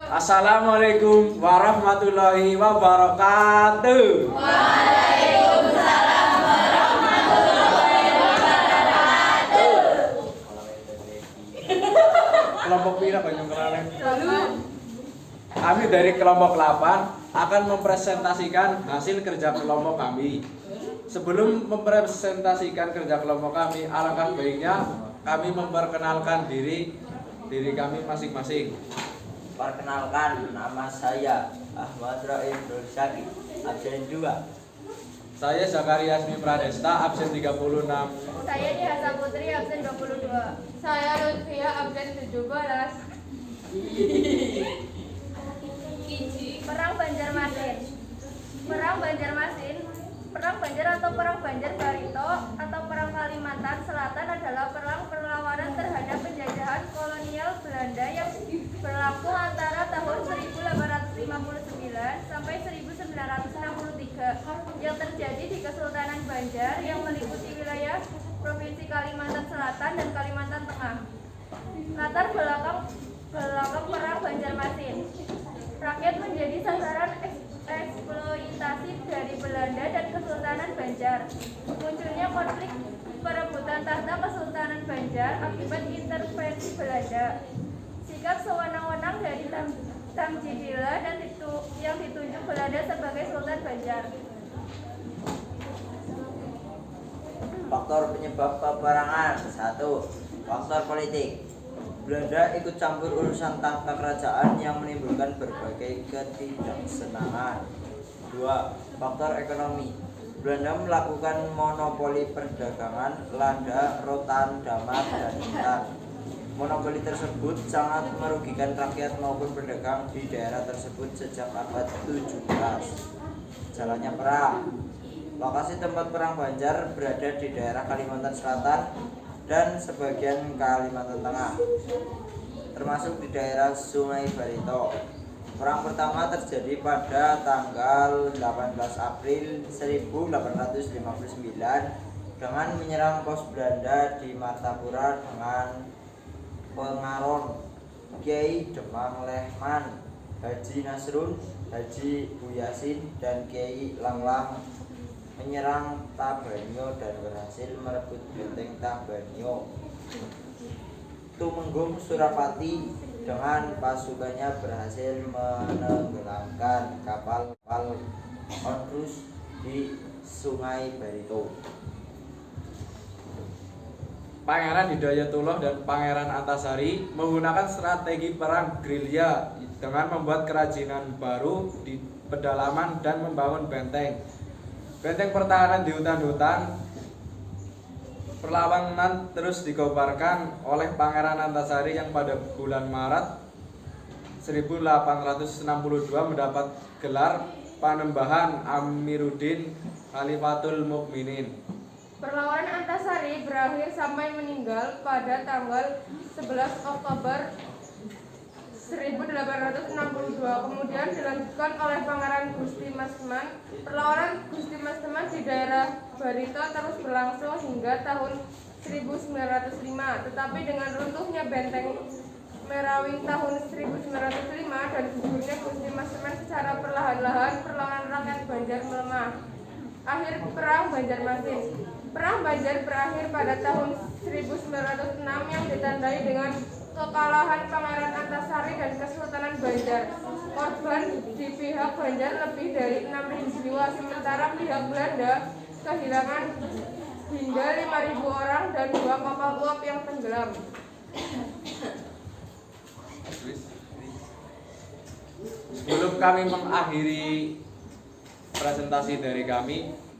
Assalamualaikum warahmatullahi wabarakatuh. Waalaikumsalam warahmatullahi wabarakatuh. Kelompok pira banyak kelalen? Kami dari kelompok 8 akan mempresentasikan hasil kerja kelompok kami. Sebelum mempresentasikan kerja kelompok kami, alangkah baiknya kami memperkenalkan diri kami masing-masing. Perkenalkan, nama saya Ahmad Raif Syaki, absen 2. Saya Zakaria Asmi Pradesta, absen 36. Saya Dihasa Putri, absen 22. Saya Lutfia, absen 17. Perang Banjarmasin. Perang Banjar atau Perang Banjar Barito atau Perang Kalimantan Selatan adalah perang perlawanan terhadap penjajahan kolonial Belanda yang berlangsung antara tahun 1859 sampai 1963 yang terjadi di Kesultanan Banjar yang meliputi wilayah Provinsi Kalimantan Selatan dan Kalimantan Tengah. Latar belakang Perang Banjarmasin. Rakyat menjadi sasaran eksploitasi dari Belanda dan Kesultanan Banjar. Munculnya konflik perebutan tahta Kesultanan Banjar akibat intervensi Belanda. Sikap sewenang-wenang dari Tamjidillah dan yang ditunjuk Belanda sebagai Sultan Banjar. Faktor penyebab peperangan. 1. Faktor politik. Belanda ikut campur urusan tahta kerajaan yang menimbulkan berbagai ketidaksenangan. 2. Faktor ekonomi. Belanda melakukan monopoli perdagangan lada, rotan, damar, dan intan. Monopoli tersebut sangat merugikan rakyat maupun pedagang di daerah tersebut sejak abad 17. Jalannya perang. Lokasi tempat perang Banjar berada di daerah Kalimantan Selatan dan sebagian Kalimantan Tengah, termasuk di daerah Sungai Barito. Perang pertama terjadi pada tanggal 18 April 1859 dengan menyerang pos Belanda di Martapura dengan pengaron Kiai Demang Lehman, Haji Nasrun, Haji Buyasin, dan Kiai Langlang menyerang Tabanyo dan berhasil merebut benteng Tabanyo. Tumenggung Surapati dengan pasukannya berhasil menenggelamkan kapal Onrus di Sungai Barito. Pangeran Hidayatullah dan Pangeran Antasari menggunakan strategi perang gerilya dengan membuat kerajinan baru di pedalaman dan membangun benteng. Benteng pertahanan di hutan-hutan. Perlawanan terus dikobarkan oleh Pangeran Antasari yang pada bulan Maret 1862 mendapat gelar Panembahan Amiruddin Khalifatul Mukminin. Perlawanan Antasari berakhir sampai meninggal pada tanggal 11 Oktober 1862, kemudian dilanjutkan oleh Pangeran Gusti Masman. Perlawanan Gusti Masman di daerah Barito terus berlangsung hingga tahun 1905, tetapi dengan runtuhnya benteng Merawing tahun 1905 dan gugurnya Gusti Masman secara perlahan-lahan, perlawanan rakyat Banjar melemah. Akhir Perang Banjarmasin. Perang Banjar berakhir pada tahun 1906 yang ditandai dengan kekalahan Pangeran Antasari dan Kesultanan Banjar. Korban di pihak Banjar lebih dari 6.000 jiwa, sementara pihak Belanda kehilangan hingga 5.000 orang dan 2 kapal uap yang tenggelam. Sebelum kami mengakhiri presentasi dari kami,